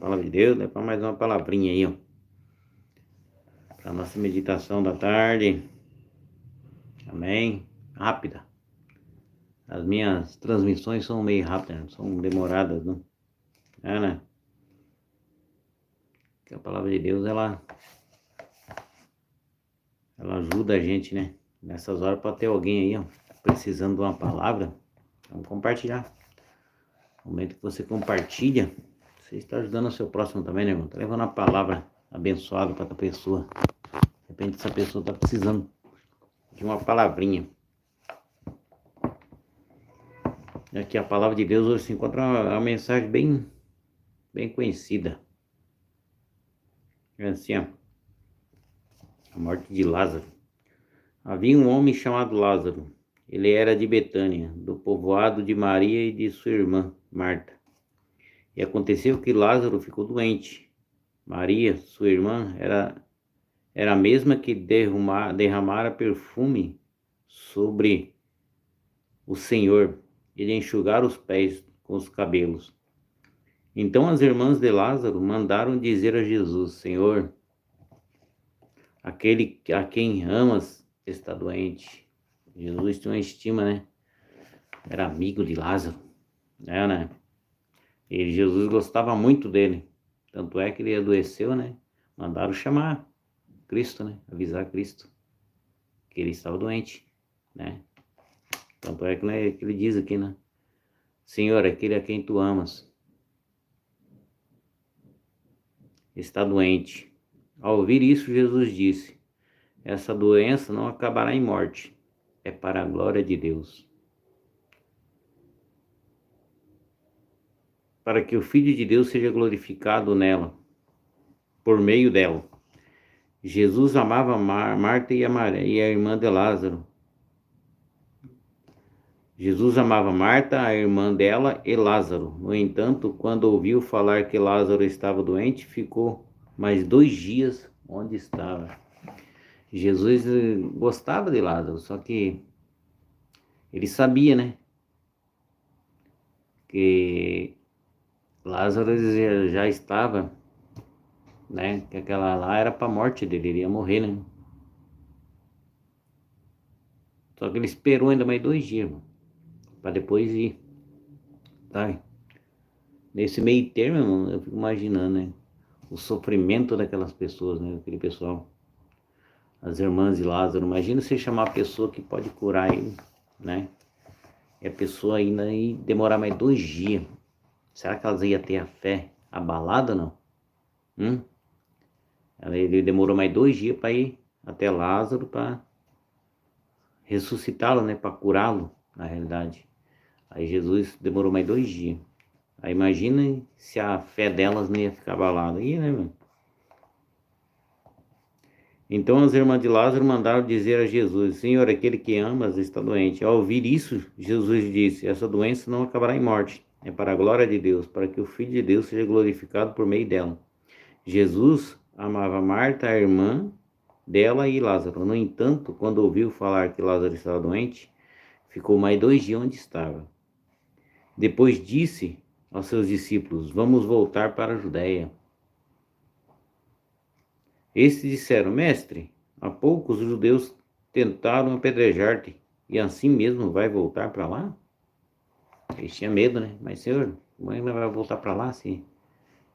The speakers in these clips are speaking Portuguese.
palavra de Deus, né? Para mais uma palavrinha aí, ó. Para nossa meditação da tarde. Amém. Rápida. As minhas transmissões são meio rápidas, são demoradas, não? É, né? Porque a palavra de Deus, ela ajuda a gente, né? Nessas horas pode ter alguém aí, ó, precisando de uma palavra. Vamos compartilhar. No momento que você compartilha, você está ajudando o seu próximo também, né, irmão? Está levando a palavra abençoada para outra pessoa. De repente essa pessoa está precisando de uma palavrinha. E aqui a palavra de Deus hoje se encontra uma mensagem bem conhecida. É assim, ó. A morte de Lázaro. Havia um homem chamado Lázaro. Ele era de Betânia, do povoado de Maria e de sua irmã, Marta. E aconteceu que Lázaro ficou doente. Maria, sua irmã, era a mesma que derramara perfume sobre o Senhor e lhe enxugara os pés com os cabelos. Então as irmãs de Lázaro mandaram dizer a Jesus: Senhor, aquele a quem amas está doente. Jesus tinha uma estima, né? Era amigo de Lázaro, né? E Jesus gostava muito dele. Tanto é que ele adoeceu, né? Mandaram chamar Cristo, né? Avisar Cristo que ele estava doente, né? Tanto é que, né, que ele diz aqui, né? Senhor, aquele a quem tu amas está doente. Ao ouvir isso, Jesus disse: essa doença não acabará em morte, é para a glória de Deus, para que o Filho de Deus seja glorificado nela, por meio dela. Jesus amava Marta e a irmã de Lázaro. Jesus amava Marta, a irmã dela, e Lázaro. No entanto, quando ouviu falar que Lázaro estava doente, ficou mais 2 dias onde estava. Jesus gostava de Lázaro, só que ele sabia, né, que Lázaro já estava, né, que aquela lá era para a morte dele, ele ia morrer, né. Só que ele esperou ainda mais 2 dias, para depois ir, tá? Nesse meio termo, irmão, eu fico imaginando, né, o sofrimento daquelas pessoas, né, aquele pessoal, as irmãs de Lázaro. Imagina você chamar a pessoa que pode curar ele, né, e a pessoa ainda aí demorar mais 2 dias. Será que elas iam ter a fé abalada, não? Ele demorou mais 2 dias para ir até Lázaro para ressuscitá-lo, né, para curá-lo, na realidade. Aí Jesus demorou mais 2 dias. Aí imagina se a fé delas não ia ficar abalada. Ia, né, mano? Então as irmãs de Lázaro mandaram dizer a Jesus: Senhor, aquele que amas está doente. Ao ouvir isso, Jesus disse: essa doença não acabará em morte. É para a glória de Deus, para que o Filho de Deus seja glorificado por meio dela. Jesus amava Marta, a irmã dela, e Lázaro. No entanto, quando ouviu falar que Lázaro estava doente, ficou mais 2 dias onde estava. Depois disse aos seus discípulos: vamos voltar para a Judéia. Estes disseram: Mestre, há pouco os judeus tentaram apedrejar-te, e assim mesmo vai voltar para lá? Eles tinham medo, né? Mas, Senhor, como é que vai voltar para lá se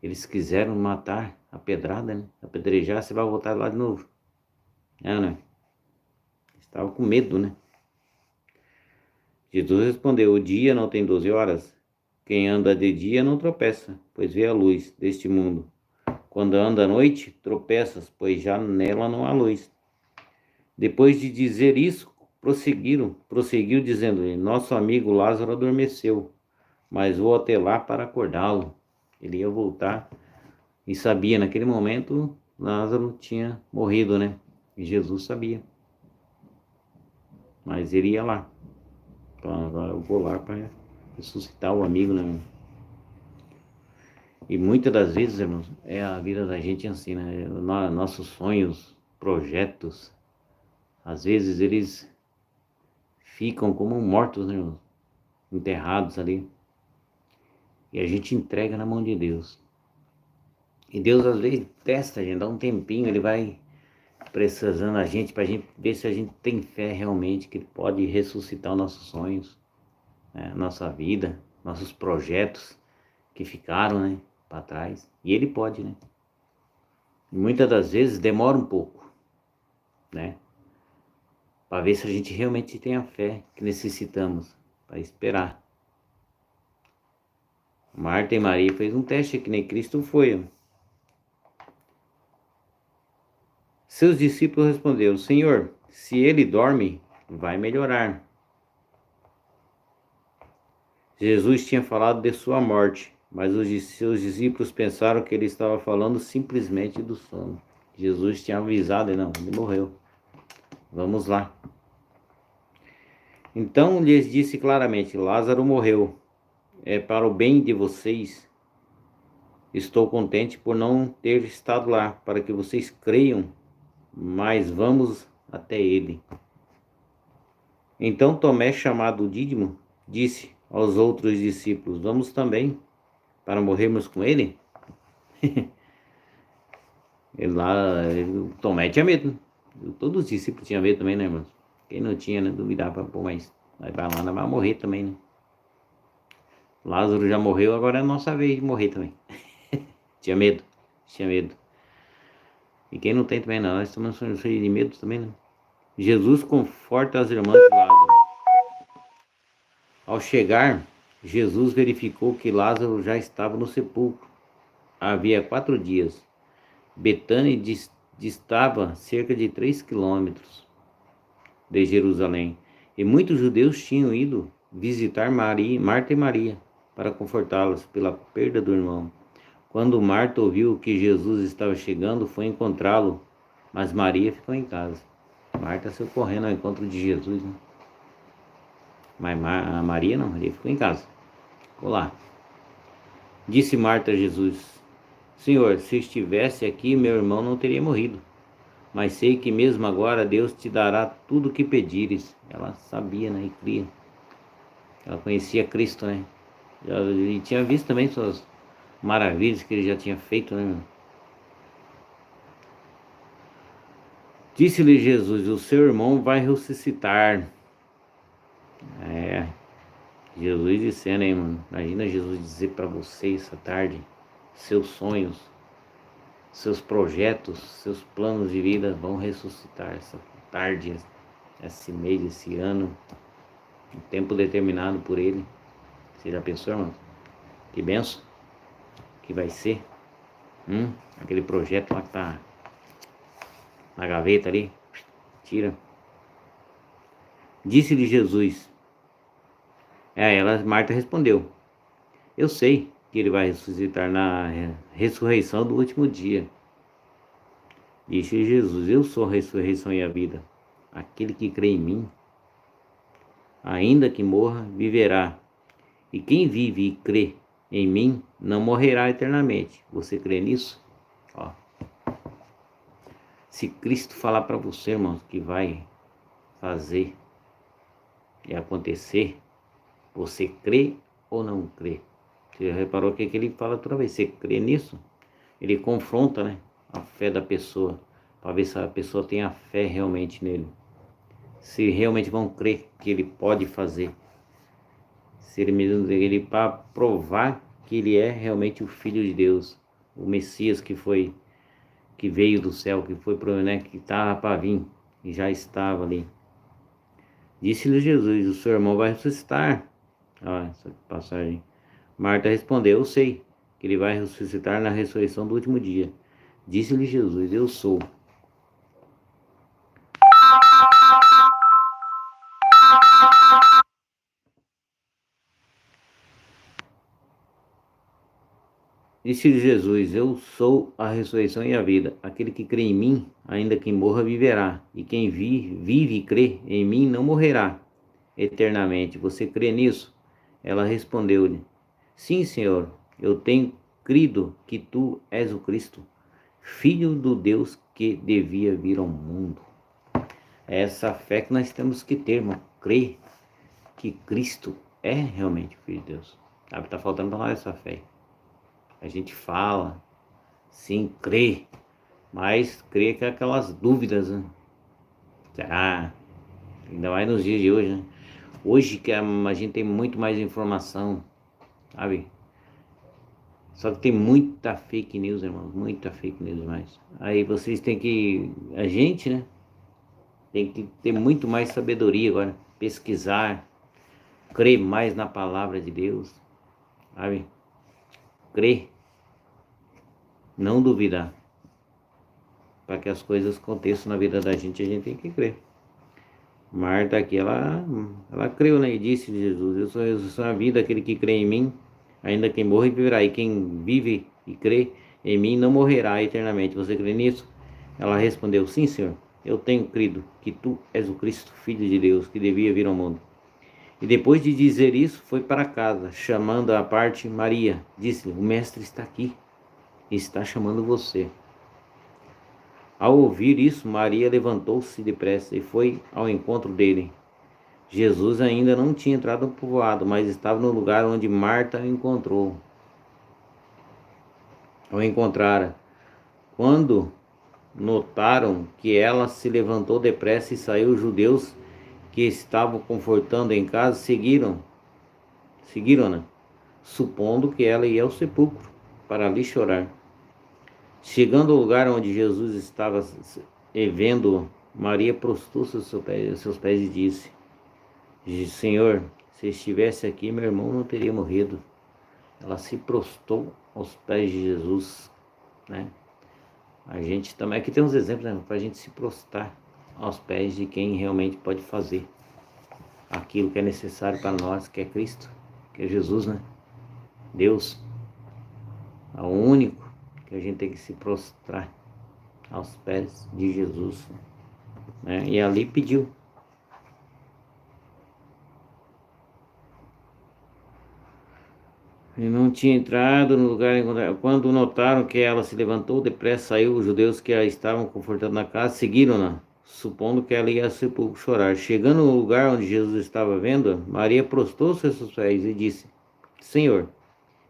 eles quiseram matar a pedrada, né? Apedrejar, você vai voltar lá de novo. Né? Estava com medo, né? Jesus respondeu: o dia não tem 12 horas? Quem anda de dia não tropeça, pois vê a luz deste mundo. Quando anda à noite, tropeças, pois já nela não há luz. Depois de dizer isso, prosseguiu dizendo-lhe: nosso amigo Lázaro adormeceu, mas vou até lá para acordá-lo. Ele ia voltar e sabia, naquele momento, Lázaro tinha morrido, né? E Jesus sabia. Mas ele ia lá. Então agora eu vou lá para ressuscitar o amigo, né? E muitas das vezes, irmãos, a vida da gente assim, né? Nossos sonhos, projetos, às vezes eles ficam como mortos, né, irmãos? Enterrados ali. E a gente entrega na mão de Deus. E Deus às vezes testa a gente, dá um tempinho, Ele vai precisando a gente para a gente ver se a gente tem fé realmente que Ele pode ressuscitar os nossos sonhos, né? Nossa vida, nossos projetos que ficaram, né, para trás. E Ele pode, né? E muitas das vezes demora um pouco, né? Para ver se a gente realmente tem a fé que necessitamos para esperar. Marta e Maria fez um teste que nem Cristo foi, ó. Seus discípulos responderam: Senhor, se ele dorme, vai melhorar. Jesus tinha falado de sua morte, mas os seus discípulos pensaram que ele estava falando simplesmente do sono. Jesus tinha avisado, não, ele morreu. Vamos lá. Então lhes disse claramente: Lázaro morreu. É para o bem de vocês. Estou contente por não ter estado lá, para que vocês creiam, mas vamos até ele. Então Tomé, chamado Dídimo, disse aos outros discípulos: Vamos também, para morrermos com ele? Tomé tinha medo. Todos os discípulos tinham medo também, né, irmãos? Quem não tinha, né? Duvidava, pô, mas vai lá, não vai morrer também, né? Lázaro já morreu, agora é a nossa vez de morrer também. Tinha medo. E quem não tem também, não, nós estamos cheios de medo também, né? Jesus conforta as irmãs de Lázaro. Ao chegar, Jesus verificou que Lázaro já estava no sepulcro. Havia 4 dias. Betânia distava cerca de 3 quilômetros de Jerusalém. E muitos judeus tinham ido visitar Marta e Maria para confortá-las pela perda do irmão. Quando Marta ouviu que Jesus estava chegando, foi encontrá-lo, mas Maria ficou em casa. Marta saiu correndo ao encontro de Jesus, né? Mas a Maria não, Maria ficou em casa. Ficou lá. Disse Marta a Jesus: Senhor, se estivesse aqui, meu irmão não teria morrido. Mas sei que mesmo agora Deus te dará tudo o que pedires. Ela sabia, né? E cria. Ela conhecia Cristo, né? E tinha visto também suas maravilhas que ele já tinha feito, né? Disse-lhe Jesus: O seu irmão vai ressuscitar. Jesus dizendo, hein, mano? Imagina Jesus dizer para você essa tarde: seus sonhos, seus projetos, seus planos de vida vão ressuscitar essa tarde, esse mês, esse ano, um tempo determinado por Ele. Você já pensou, irmão? Que benção que vai ser? Aquele projeto lá que tá na gaveta ali, tira. Disse-lhe Jesus. Marta respondeu: Eu sei que ele vai ressuscitar na ressurreição do último dia. Disse Jesus: Eu sou a ressurreição e a vida. Aquele que crê em mim, ainda que morra, viverá. E quem vive e crê em mim, não morrerá eternamente. Você crê nisso? Ó. Se Cristo falar para você, irmãos, que vai fazer e acontecer, você crê ou não crê? Você já reparou que ele fala toda vez? Você crê nisso? Ele confronta, né, a fé da pessoa, para ver se a pessoa tem a fé realmente nele. Se realmente vão crer que ele pode fazer. Se ele para provar que ele é realmente o Filho de Deus, o Messias que veio do céu, que foi, né, que estava para vir e já estava ali. Disse-lhe Jesus: O seu irmão vai ressuscitar. Essa passagem. Marta respondeu: Eu sei que ele vai ressuscitar na ressurreição do último dia. Disse-lhe Jesus: Eu sou. Disse-lhe Jesus: Eu sou a ressurreição e a vida. Aquele que crê em mim, ainda que morra, viverá. E quem vive e crê em mim não morrerá eternamente. Você crê nisso? Ela respondeu-lhe: Sim, Senhor, eu tenho crido que tu és o Cristo, Filho do Deus que devia vir ao mundo. É essa fé que nós temos que ter, irmão. Crer que Cristo é realmente o Filho de Deus. Sabe, tá faltando para nós essa fé. A gente fala, Sim, crer. Mas crer com aquelas dúvidas, né? Será? Ainda mais nos dias de hoje, né? Hoje que a gente tem muito mais informação, sabe? Só que tem muita fake news, irmão. Muita fake news demais. Aí vocês têm que... A gente, né? Tem que ter muito mais sabedoria agora. Pesquisar. Crer mais na palavra de Deus. Sabe? Crer. Não duvidar. Para que as coisas aconteçam na vida da gente, a gente tem que crer. Marta aqui, ela creu, né? E disse de Jesus: eu sou a vida, aquele que crê em mim, ainda quem morre viverá. E quem vive e crê em mim não morrerá eternamente. Você crê nisso? Ela respondeu: sim, Senhor. Eu tenho crido que tu és o Cristo, Filho de Deus, que devia vir ao mundo. E depois de dizer isso, foi para casa, chamando à parte Maria. Disse-lhe: o mestre está aqui e está chamando você. Ao ouvir isso, Maria levantou-se depressa e foi ao encontro dele. Jesus ainda não tinha entrado no povoado, mas estava no lugar onde Marta o encontrara. Quando notaram que ela se levantou depressa e saiu, os judeus que estavam confortando em casa seguiram-na, supondo que ela ia ao sepulcro para ali chorar. Chegando ao lugar onde Jesus estava e vendo, Maria prostrou-se aos seus pés e disse: Senhor, se estivesse aqui, meu irmão não teria morrido. Ela se prostrou aos pés de Jesus, né? A gente também, aqui tem uns exemplos, né, para a gente se prostrar aos pés de quem realmente pode fazer aquilo que é necessário para nós, que é Cristo, que é Jesus, né? Deus, é o único que a gente tem que se prostrar aos pés de Jesus, né? E ali pediu. E não tinha entrado no lugar encontrado. Quando notaram que ela se levantou depressa, saiu. Os judeus que a estavam confortando na casa seguiram-na, supondo que ela ia ao sepulcro chorar. Chegando no lugar onde Jesus estava vendo, Maria prostrou-se aos seus pés e disse: Senhor,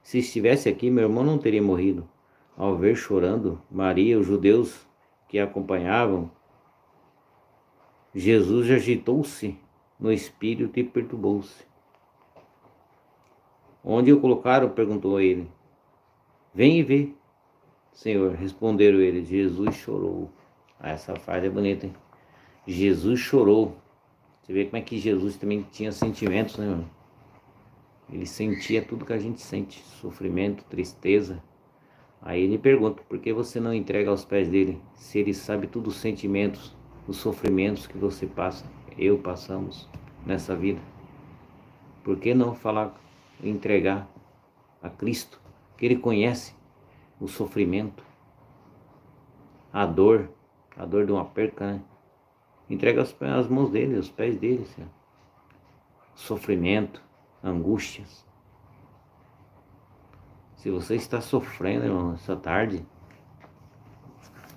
se estivesse aqui, meu irmão não teria morrido. Ao ver chorando Maria, os judeus que a acompanhavam, Jesus agitou-se no espírito e perturbou-se. Onde o colocaram? Perguntou ele. Vem e vê, Senhor, responderam eles. Jesus chorou. Essa frase é bonita, hein? Jesus chorou. Você vê como é que Jesus também tinha sentimentos, né, mano? Ele sentia tudo que a gente sente, sofrimento, tristeza. Aí ele pergunta: por que você não entrega aos pés dele? Se ele sabe todos os sentimentos, os sofrimentos que você passa, eu passamos nessa vida. Por que não falar, entregar a Cristo, que ele conhece o sofrimento, a dor de uma perca, né? Entrega as mãos dele, os pés dele, Senhor. Sofrimento, angústias. Se você está sofrendo, irmão, essa tarde,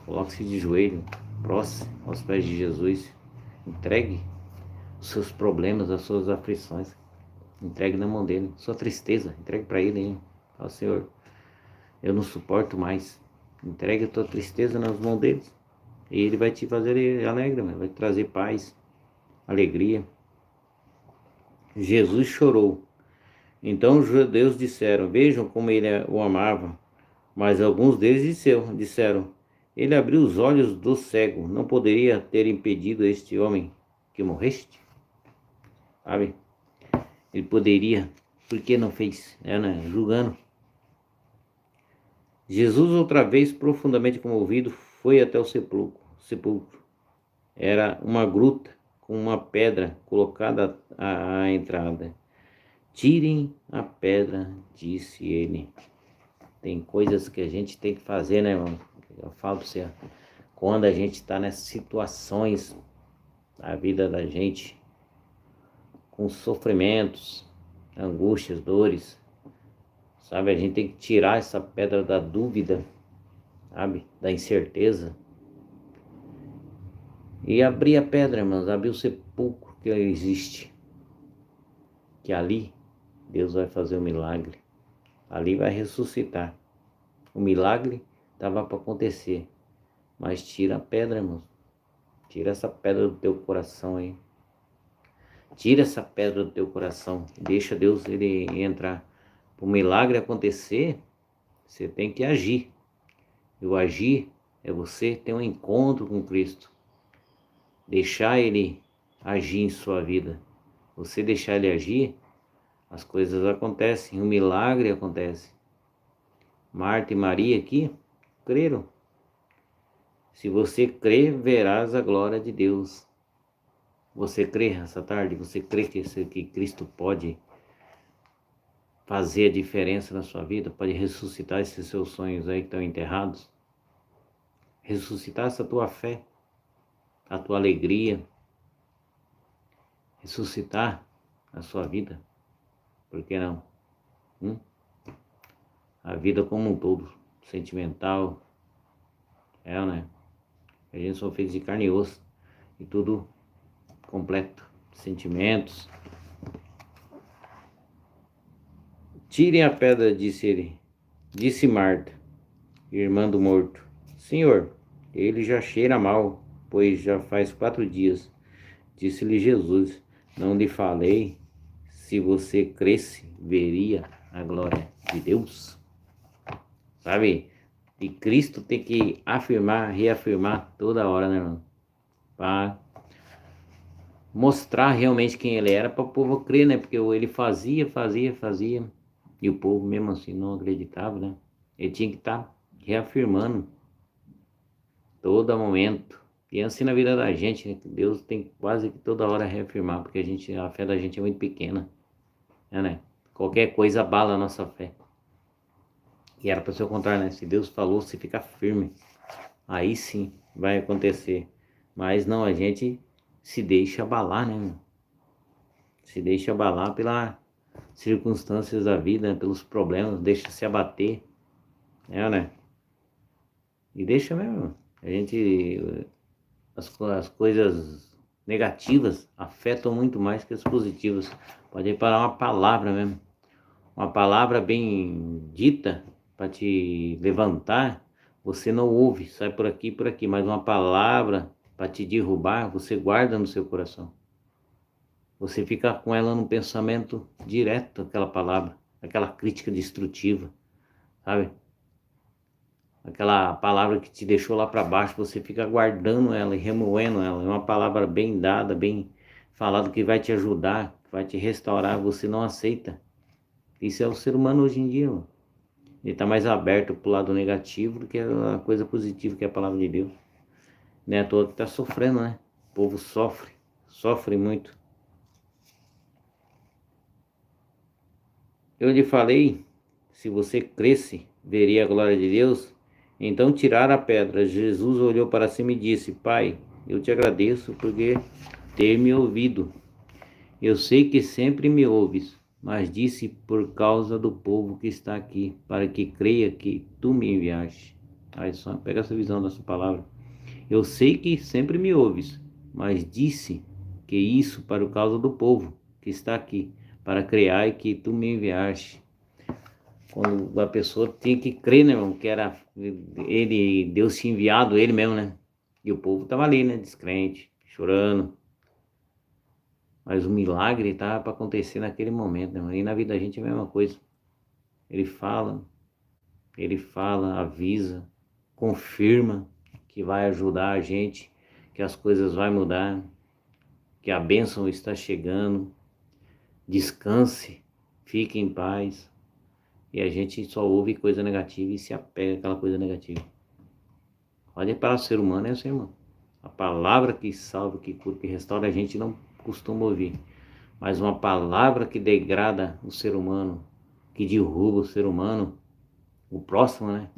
coloque-se de joelho, próximo aos pés de Jesus. Entregue os seus problemas, as suas aflições. Entregue na mão dele. Sua tristeza, entregue para ele, hein? Fala: Senhor, eu não suporto mais. Entregue a tua tristeza nas mãos dele. E ele vai te fazer alegre, vai te trazer paz, alegria. Jesus chorou. Então os judeus disseram: vejam como ele o amava. Mas alguns deles disseram: ele abriu os olhos do cego. Não poderia ter impedido este homem que morreste? Sabe? Ele poderia. Por que não fez? Né? Julgando. Jesus, outra vez profundamente comovido, foi até o sepulcro. Era uma gruta com uma pedra colocada à entrada. Tirem a pedra, disse ele. Tem coisas que a gente tem que fazer, né, irmão? Eu falo para você, quando a gente está nessas situações da vida da gente, com sofrimentos, angústias, dores, sabe? A gente tem que tirar essa pedra da dúvida, sabe? Da incerteza. E abrir a pedra, irmãos, abrir o sepulcro que existe. Que ali Deus vai fazer um milagre. Ali vai ressuscitar. O milagre estava para acontecer. Mas tira a pedra, irmão. Tira essa pedra do teu coração aí. Tira essa pedra do teu coração. Deixa Deus ele entrar. Para o milagre acontecer, você tem que agir. E o agir é você ter um encontro com Cristo. Deixar Ele agir em sua vida. Você deixar Ele agir, as coisas acontecem. O milagre acontece. Marta e Maria aqui creram. Se você crer, verás a glória de Deus. Você crê essa tarde? Você crê que Cristo pode fazer a diferença na sua vida? Pode ressuscitar esses seus sonhos aí que estão enterrados? Ressuscitar essa tua fé, a tua alegria, ressuscitar a sua vida, por que não? A vida como um todo, sentimental, né? A gente só fez de carne e osso, e tudo completo, sentimentos. Tirem a pedra, disse ele, disse Marta, irmã do morto. Senhor, ele já cheira mal, pois já faz 4 dias. Disse-lhe Jesus, não lhe falei, se você cresce, veria a glória de Deus. Sabe? E Cristo tem que afirmar, reafirmar toda hora, né, irmão? Para mostrar realmente quem ele era, para o povo crer, né? Porque ele fazia, e o povo mesmo assim não acreditava, né? Ele tinha que estar reafirmando todo momento. E assim na vida da gente, né? Deus tem quase que toda hora reafirmar, porque a fé da gente é muito pequena, né? Qualquer coisa abala a nossa fé. E era para ser o contrário, né? Se Deus falou, se ficar firme, aí sim vai acontecer. Mas não, a gente se deixa abalar, né? Se deixa abalar pelas circunstâncias da vida, pelos problemas, deixa se abater, né? E deixa mesmo. A gente, as coisas negativas afetam muito mais que as positivas. Pode reparar uma palavra mesmo. Uma palavra bem dita para te levantar, você não ouve, sai por aqui, mas uma palavra para te derrubar, você guarda no seu coração. Você fica com ela no pensamento direto, aquela palavra, aquela crítica destrutiva, sabe? Aquela palavra que te deixou lá para baixo, você fica guardando ela e remoendo ela. É uma palavra bem dada, bem falada, que vai te ajudar, que vai te restaurar, você não aceita. Isso é o ser humano hoje em dia, mano. Ele está mais aberto para o lado negativo do que a coisa positiva, que é a palavra de Deus. Não é à toa que está sofrendo, né? O povo sofre muito. Eu lhe falei, se você cresce, veria a glória de Deus. Então tiraram a pedra. Jesus olhou para cima e disse, Pai, eu te agradeço porque ter me ouvido. Eu sei que sempre me ouves, mas disse por causa do povo que está aqui, para que creia que tu me enviaste. Aí só pega essa visão dessa palavra. Eu sei que sempre me ouves, mas disse que isso para causa do povo que está aqui, para crer que tu me enviaste. Quando a pessoa tinha que crer, né, irmão, que era ele, Deus tinha enviado ele mesmo, né? E o povo estava ali, né, descrente, chorando. Mas o milagre estava para acontecer naquele momento, né? E na vida da gente é a mesma coisa. Ele fala, avisa, confirma que vai ajudar a gente, que as coisas vão mudar, que a bênção está chegando. Descanse, fique em paz. E a gente só ouve coisa negativa e se apega àquela coisa negativa. Olha, para o ser humano é assim, irmão. A palavra que salva, que cura, que restaura, a gente não costuma ouvir. Mas uma palavra que degrada o ser humano, que derruba o ser humano, o próximo, né?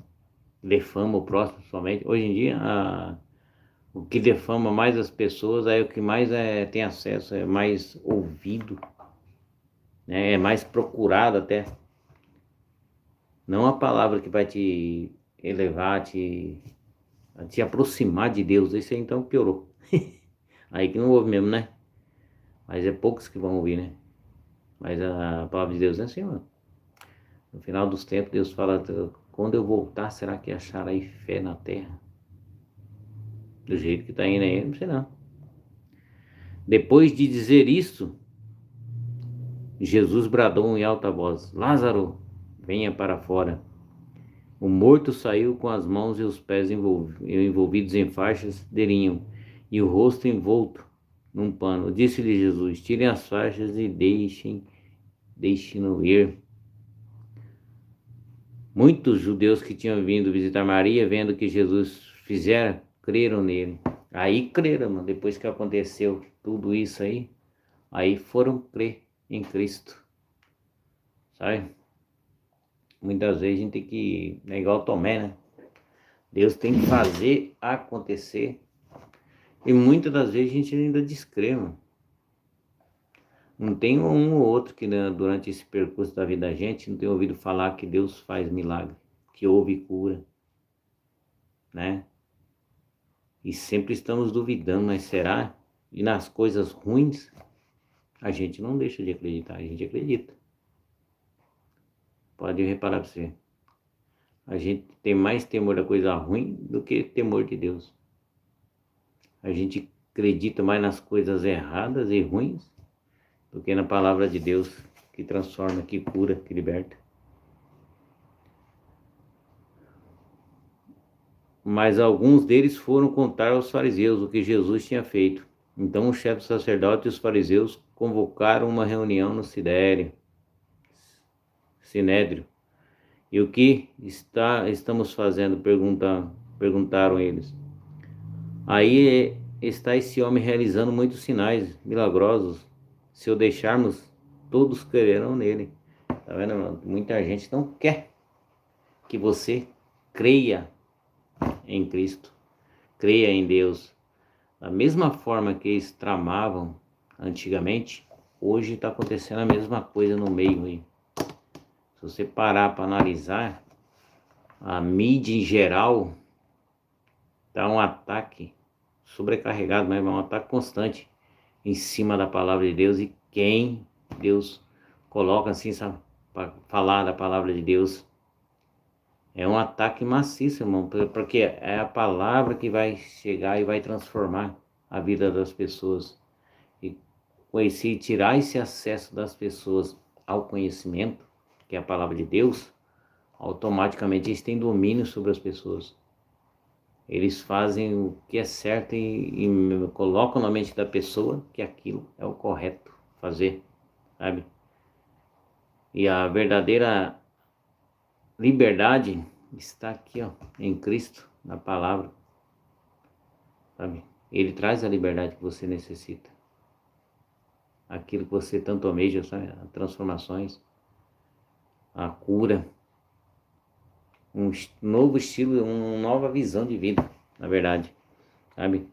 Defama o próximo somente. Hoje em dia, o que defama mais as pessoas é o que mais tem acesso, é mais ouvido, né? É mais procurado até. Não a palavra que vai te elevar, te aproximar de Deus. Isso aí então piorou. Aí que não ouve mesmo, né? Mas é poucos que vão ouvir, né? Mas a palavra de Deus é assim, mano. No final dos tempos, Deus fala quando eu voltar, será que acharei fé na terra? Do jeito que está indo aí, não sei não. Depois de dizer isto, Jesus bradou em alta voz: Lázaro, venha para fora. O morto saiu com as mãos e os pés envolvidos em faixas de linho e o rosto envolto num pano. Disse-lhe Jesus: tirem as faixas e deixem-no ir. Muitos judeus que tinham vindo visitar Maria, vendo o que Jesus fizera, creram nele. Aí creram, mano. Depois que aconteceu tudo isso aí foram crer em Cristo. Sabe? Muitas vezes a gente tem que, é igual Tomé, né? Deus tem que fazer acontecer. E muitas das vezes a gente ainda descrê, mano. Não tem um ou outro que durante esse percurso da vida da gente não tem ouvido falar que Deus faz milagre, que houve cura, né? E sempre estamos duvidando, mas será? E nas coisas ruins, a gente não deixa de acreditar, a gente acredita. Pode reparar para você. A gente tem mais temor da coisa ruim do que temor de Deus. A gente acredita mais nas coisas erradas e ruins do que na palavra de Deus, que transforma, que cura, que liberta. Mas alguns deles foram contar aos fariseus o que Jesus tinha feito. Então o chefe do sacerdote e os fariseus convocaram uma reunião no Sinédrio. E o que estamos fazendo? Perguntaram eles. Aí está esse homem realizando muitos sinais milagrosos. Se o deixarmos, todos crerão nele. Tá vendo, mano? Muita gente não quer que você creia em Cristo, creia em Deus. Da mesma forma que eles tramavam antigamente, hoje está acontecendo a mesma coisa no meio aí. Se você parar para analisar, a mídia em geral dá um ataque sobrecarregado, mas é um ataque constante em cima da palavra de Deus e quem Deus coloca assim, sabe, para falar da palavra de Deus. É um ataque maciço, irmão, porque é a palavra que vai chegar e vai transformar a vida das pessoas. E se tirar esse acesso das pessoas ao conhecimento, que é a palavra de Deus, automaticamente eles têm domínio sobre as pessoas. Eles fazem o que é certo e colocam na mente da pessoa que aquilo é o correto fazer, sabe? E a verdadeira liberdade está aqui, ó, em Cristo, na palavra, sabe? Ele traz a liberdade que você necessita. Aquilo que você tanto almeja, sabe? As transformações, a cura, um novo estilo, uma nova visão de vida, na verdade, sabe?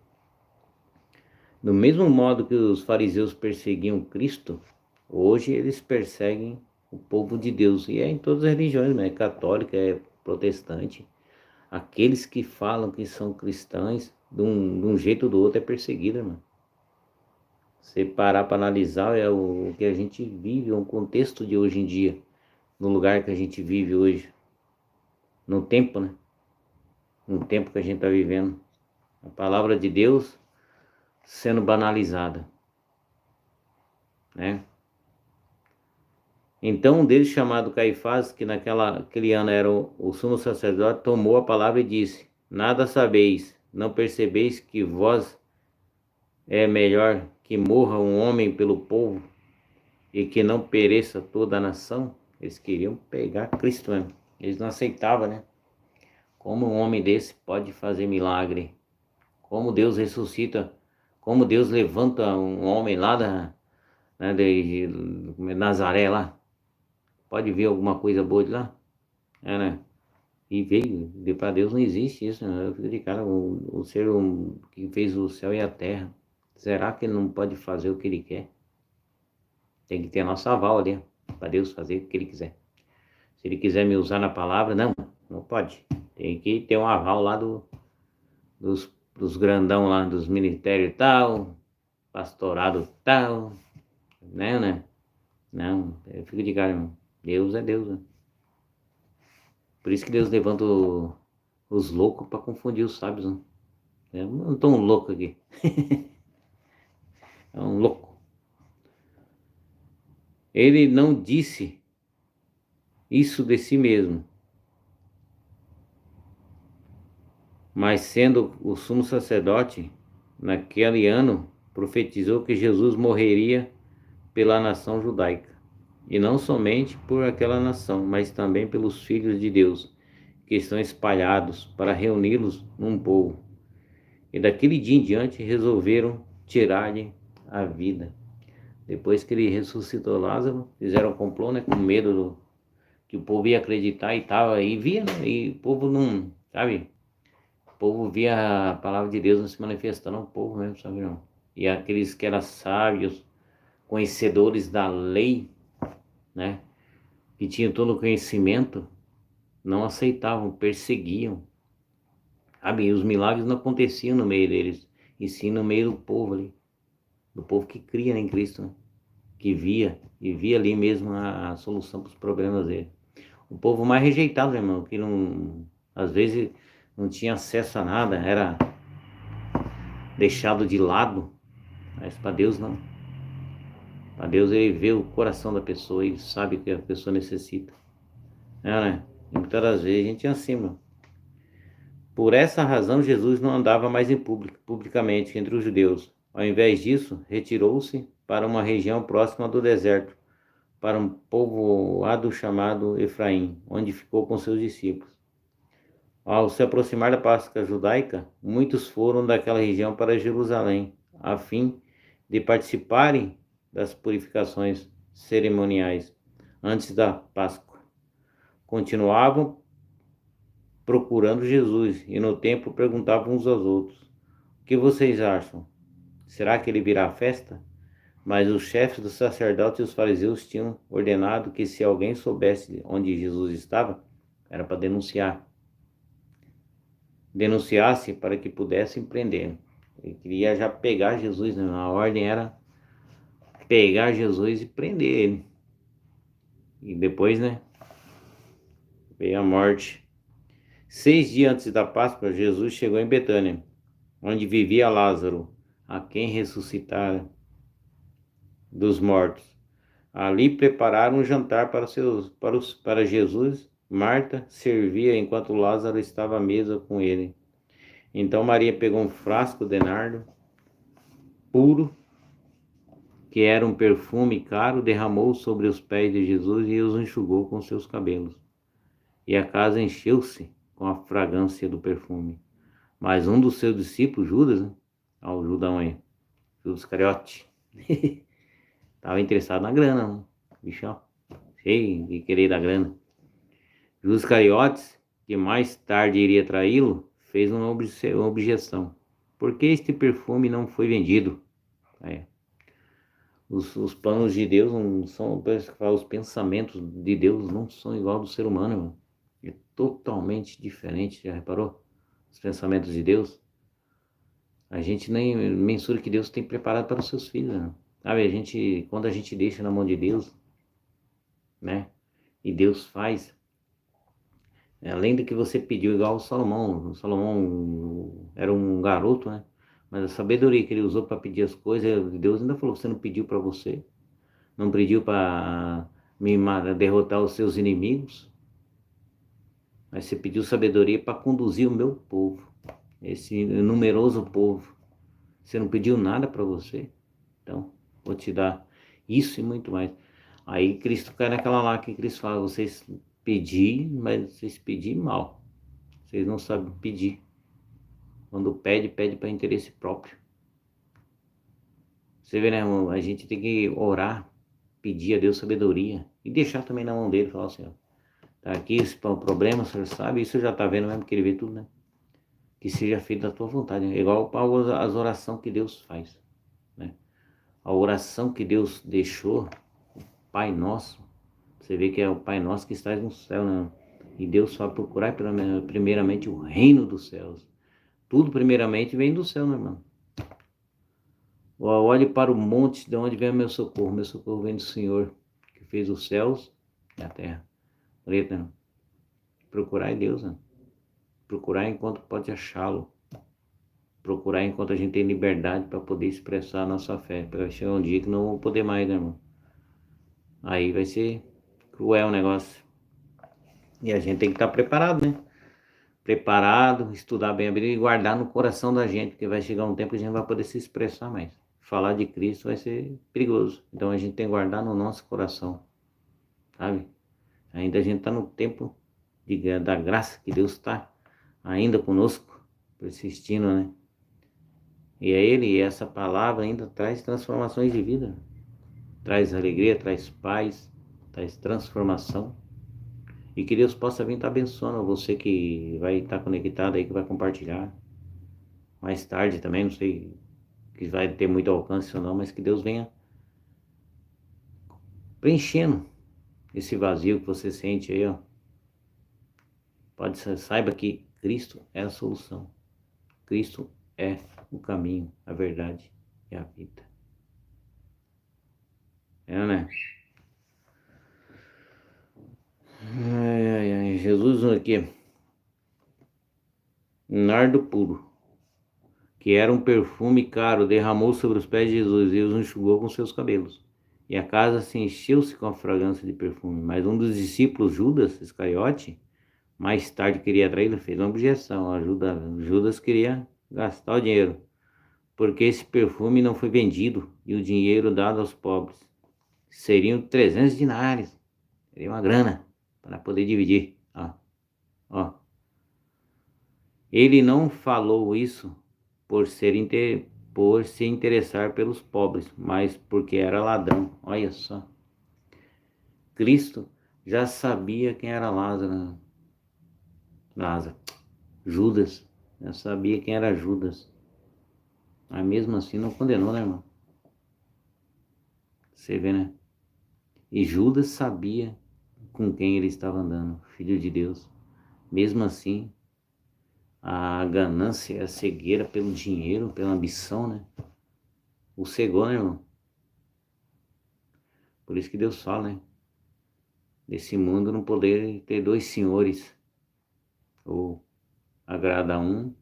Do mesmo modo que os fariseus perseguiam Cristo, hoje eles perseguem o povo de Deus. E é em todas as religiões, né? É católica, é protestante. Aqueles que falam que são cristãos, de um jeito ou do outro, é perseguido, irmão. Se parar para analisar, é o que a gente vive, é o contexto de hoje em dia, no lugar que a gente vive hoje, no tempo, né? No tempo que a gente está vivendo. A palavra de Deus sendo banalizada, né? Então um deles, chamado Caifás, que naquele ano era o sumo sacerdote, tomou a palavra e disse: nada sabeis, não percebeis que vós é melhor que morra um homem pelo povo e que não pereça toda a nação? Eles queriam pegar Cristo mesmo. Eles não aceitavam, né? Como um homem desse pode fazer milagre? Como Deus ressuscita? Como Deus levanta um homem lá de Nazaré lá? Pode ver alguma coisa boa de lá? É, né? E veio, para Deus não existe isso, né? Eu fico de cara, o ser que fez o céu e a terra, será que ele não pode fazer o que ele quer? Tem que ter a nossa aval ali, para Deus fazer o que ele quiser. Se ele quiser me usar na palavra, não pode. Tem que ter um aval lá dos grandão lá, dos ministérios tal, pastorado tal, né? Não, eu fico de cara, irmão. Deus é Deus, né? Por isso que Deus levanta os loucos para confundir os sábios. Né? Eu não estou um louco aqui. É um louco. Ele não disse isso de si mesmo, mas sendo o sumo sacerdote, naquele ano, profetizou que Jesus morreria pela nação judaica. E não somente por aquela nação, mas também pelos filhos de Deus, que estão espalhados, para reuni-los num povo. E daquele dia em diante resolveram tirar-lhe a vida. Depois que ele ressuscitou Lázaro, fizeram um complô, né, com medo que o povo ia acreditar e tal, e via, né, e o povo não, sabe, o povo via a palavra de Deus não se manifestando ao povo mesmo, sabe não? E aqueles que eram sábios, conhecedores da lei, né, que tinham todo o conhecimento, não aceitavam, perseguiam, sabe, e os milagres não aconteciam no meio deles, e sim no meio do povo ali, do povo que cria em Cristo, né? Que via, e via ali mesmo a solução para os problemas dele. O povo mais rejeitado, irmão, que não, às vezes não tinha acesso a nada, era deixado de lado, mas para Deus não. Para Deus ele vê o coração da pessoa e sabe o que a pessoa necessita. Né? E muitas das vezes a gente é assim, mano. Por essa razão Jesus não andava mais em público, publicamente entre os judeus. Ao invés disso, retirou-se para uma região próxima do deserto, para um povoado chamado Efraim, onde ficou com seus discípulos. Ao se aproximar da Páscoa judaica, muitos foram daquela região para Jerusalém, a fim de participarem das purificações cerimoniais antes da Páscoa. Continuavam procurando Jesus e no templo perguntavam uns aos outros: o que vocês acham? Será que ele virá à festa? Mas os chefes dos sacerdotes e os fariseus tinham ordenado que se alguém soubesse onde Jesus estava, era para denunciasse para que pudessem prender. Ele queria já pegar Jesus, né? A ordem era pegar Jesus e prender ele. E depois, né, veio a morte. 6 dias antes da Páscoa, Jesus chegou em Betânia, onde vivia Lázaro, a quem ressuscitara dos mortos. Ali prepararam um jantar para Jesus. Marta servia enquanto Lázaro estava à mesa com ele. Então Maria pegou um frasco de nardo puro, que era um perfume caro, derramou sobre os pés de Jesus e os enxugou com seus cabelos. E a casa encheu-se com a fragrância do perfume. Mas um dos seus discípulos, Judas, né? O Judão aí, Judas Iscariote, estava interessado na grana, né? Bichão, cheio de querer da grana. Judas Iscariotes, que mais tarde iria traí-lo, fez uma objeção. Por que este perfume não foi vendido? Os planos de Deus não são, os pensamentos de Deus não são igual ao do ser humano, irmão. É totalmente diferente, já reparou? Os pensamentos de Deus. A gente nem mensura o que Deus tem preparado para os seus filhos, né? Sabe, quando a gente deixa na mão de Deus, né? E Deus faz, além do que você pediu, igual o Salomão era um garoto, né? Mas a sabedoria que ele usou para pedir as coisas, Deus ainda falou: você não pediu para você, não pediu para derrotar os seus inimigos, mas você pediu sabedoria para conduzir o meu povo, esse numeroso povo. Você não pediu nada para você, então vou te dar isso e muito mais. Aí Cristo cai naquela lá que Cristo fala: vocês pedir, mas vocês pedir mal, vocês não sabem pedir. Quando pede para interesse próprio. Você vê, né, irmão? A gente tem que orar, pedir a Deus sabedoria e deixar também na mão dele, falar assim: ó, tá aqui esse problema, o senhor sabe, isso já tá vendo mesmo, que ele vê tudo, né? Que seja feito da tua vontade, né? Igual as orações que Deus faz, né? A oração que Deus deixou, Pai Nosso, você vê que é o Pai Nosso que está no céu, né? E Deus fala: procurar primeiramente o reino dos céus. Tudo primeiramente vem do céu, né, irmão? Olhe para o monte de onde vem o meu socorro. Meu socorro vem do Senhor, que fez os céus e a terra. Preta, Procurar Deus, né? Procurar enquanto pode achá-lo. Procurar enquanto a gente tem liberdade para poder expressar a nossa fé. Porque vai chegar um dia que não vou poder mais, né, irmão? Aí vai ser cruel o negócio. E a gente tem que estar preparado, né? Preparado, estudar bem a Bíblia e guardar no coração da gente, porque vai chegar um tempo que a gente não vai poder se expressar mais. Falar de Cristo vai ser perigoso. Então a gente tem que guardar no nosso coração, sabe? Ainda a gente está no tempo da graça que Deus está ainda conosco, persistindo, né? E é Ele, e essa palavra ainda traz transformações de vida. Traz alegria, traz paz, traz transformação. E que Deus possa vir estar abençoando você que vai estar conectado aí, que vai compartilhar. Mais tarde também, não sei que vai ter muito alcance ou não, mas que Deus venha preenchendo esse vazio que você sente aí, ó. Saiba que Cristo é a solução. Cristo é o caminho, a verdade e a vida. É, né? Jesus aqui, nardo puro, que era um perfume caro, derramou sobre os pés de Jesus e os enxugou com seus cabelos. E a casa se encheu-se com a fragrância de perfume. Mas um dos discípulos, Judas Iscariote, mais tarde queria traí-lo, fez uma objeção. Judas queria gastar o dinheiro, porque esse perfume não foi vendido e o dinheiro dado aos pobres. Seriam 300 dinários. Seria uma grana para poder dividir. Ó. Ele não falou isso por se interessar pelos pobres, mas porque era ladrão. Olha só. Cristo já sabia quem era Lázaro. Judas. Já sabia quem era Judas. Mas mesmo assim não condenou, né, irmão? Você vê, né? E Judas sabia com quem ele estava andando, filho de Deus. Mesmo assim, a ganância, a cegueira pelo dinheiro, pela ambição, né? O cegou, né, irmão? Por isso que Deus fala, né? Desse mundo não poder ter dois senhores. Ou agrada um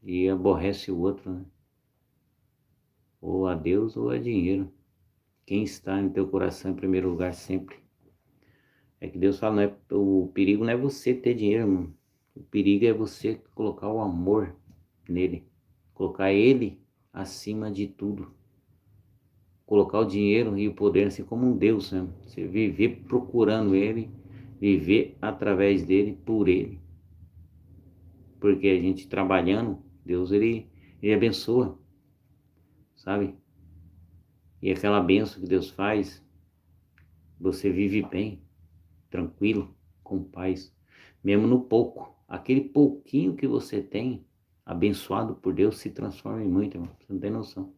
e aborrece o outro, né? Ou a Deus ou a dinheiro. Quem está em teu coração em primeiro lugar sempre. É que Deus fala, o perigo não é você ter dinheiro, irmão. O perigo é você colocar o amor nele. Colocar ele acima de tudo. Colocar o dinheiro e o poder assim como um Deus, né? Você viver procurando ele, viver através dele, por ele. Porque a gente trabalhando, Deus ele abençoa, sabe? E aquela bênção que Deus faz, você vive bem, tranquilo, com paz, mesmo no pouco. Aquele pouquinho que você tem, abençoado por Deus, se transforma em muito, irmão. Você não tem noção.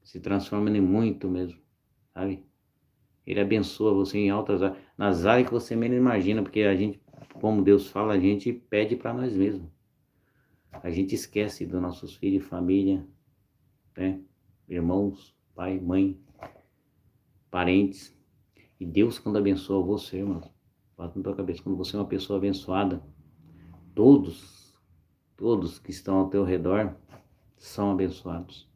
Se transforma em muito mesmo, sabe? Ele abençoa você em altas áreas, nas áreas que você menos imagina, porque a gente, como Deus fala, a gente pede para nós mesmos. A gente esquece dos nossos filhos, família, né? Irmãos, pai, mãe, parentes. E Deus, quando abençoa você, irmão, bota na tua cabeça, quando você é uma pessoa abençoada, todos que estão ao teu redor são abençoados.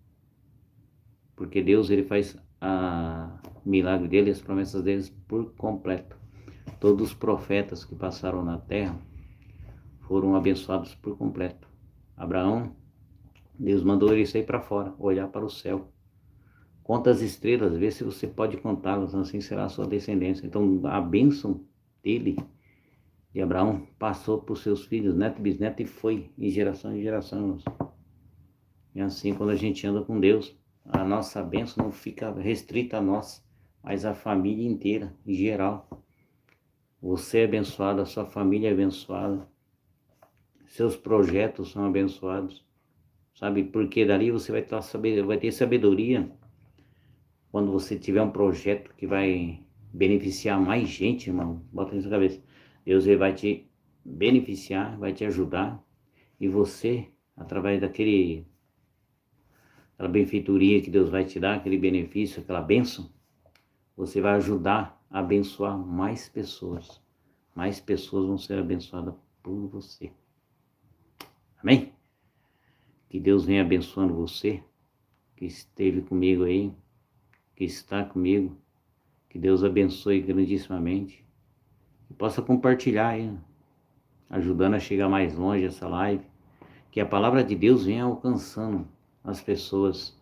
Porque Deus, ele faz o milagre dele, as promessas deles por completo. Todos os profetas que passaram na terra foram abençoados por completo. Abraão, Deus mandou ele sair para fora, olhar para o céu. Conta as estrelas, vê se você pode contá-las, assim será a sua descendência. Então a bênção dele, de Abraão, passou para os seus filhos, neto e bisneto, e foi em geração em geração. E assim, quando a gente anda com Deus, a nossa bênção não fica restrita a nós, mas a família inteira, em geral. Você é abençoado, a sua família é abençoada, seus projetos são abençoados, sabe? Porque dali você vai ter sabedoria quando você tiver um projeto que vai beneficiar mais gente, irmão. Bota na sua cabeça. Deus ele vai te beneficiar, vai te ajudar, e você, através aquela benfeitoria que Deus vai te dar, aquele benefício, aquela bênção, você vai ajudar a abençoar mais pessoas. mais pessoas vão ser abençoadas por você. Amém? Que Deus venha abençoando você, que esteve comigo aí, que está comigo. Que Deus abençoe grandissimamente. Que possa compartilhar aí, ajudando a chegar mais longe essa live. Que a palavra de Deus venha alcançando as pessoas.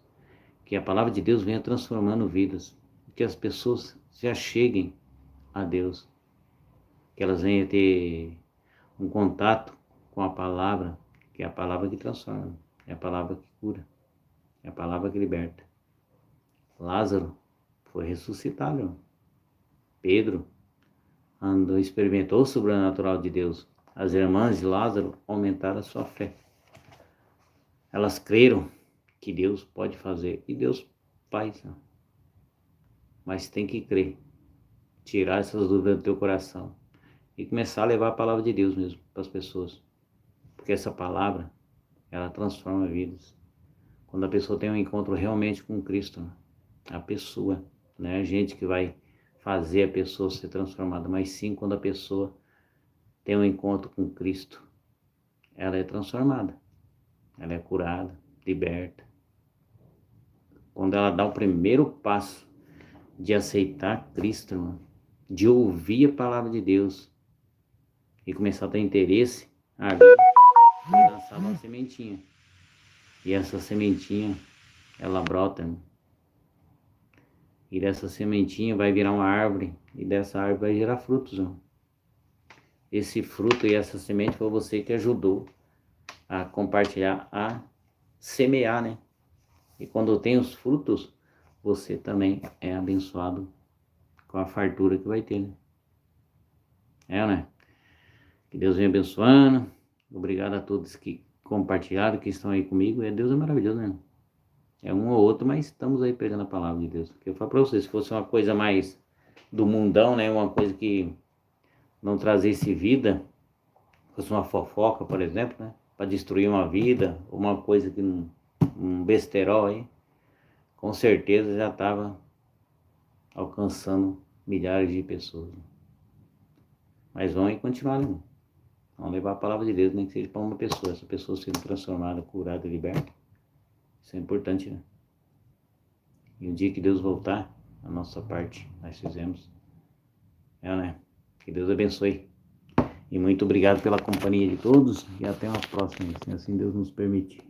Que a palavra de Deus venha transformando vidas. Que as pessoas se acheguem a Deus. Que elas venham ter um contato com a palavra, que é a palavra que transforma, é a palavra que cura, é a palavra que liberta. Lázaro foi ressuscitado. Pedro experimentou o sobrenatural de Deus. As irmãs de Lázaro aumentaram a sua fé. Elas creram que Deus pode fazer, e Deus faz. Mas tem que crer, tirar essas dúvidas do teu coração e começar a levar a palavra de Deus mesmo para as pessoas. Porque essa palavra, ela transforma vidas. Quando a pessoa tem um encontro realmente com Cristo, a pessoa, não é a gente que vai fazer a pessoa ser transformada, mas sim quando a pessoa tem um encontro com Cristo, ela é transformada, ela é curada, liberta. Quando ela dá o primeiro passo de aceitar Cristo, irmão, de ouvir a palavra de Deus e começar a ter interesse, ali vai lançar uma sementinha. E essa sementinha, ela brota, irmão. E dessa sementinha vai virar uma árvore, e dessa árvore vai gerar frutos, irmão. Esse fruto e essa semente foi você que ajudou a compartilhar, a semear, né? E quando tem os frutos, você também é abençoado com a fartura que vai ter, né? Né? Que Deus venha abençoando. Obrigado a todos que compartilharam, que estão aí comigo. E Deus é maravilhoso, né? É um ou outro, mas estamos aí pregando a palavra de Deus. Porque eu falo pra vocês, se fosse uma coisa mais do mundão, né? Uma coisa que não trazesse vida, fosse uma fofoca, por exemplo, né? Para destruir uma vida, uma coisa que não, um besterol aí, com certeza já estava alcançando milhares de pessoas. Mas vamos continuar, né? Vamos levar a palavra de Deus, nem que seja para uma pessoa, essa pessoa sendo transformada, curada, liberta. Isso é importante, né? E o dia que Deus voltar, a nossa parte nós fizemos. Né? Que Deus abençoe. E muito obrigado pela companhia de todos e até uma próxima, se assim Deus nos permitir.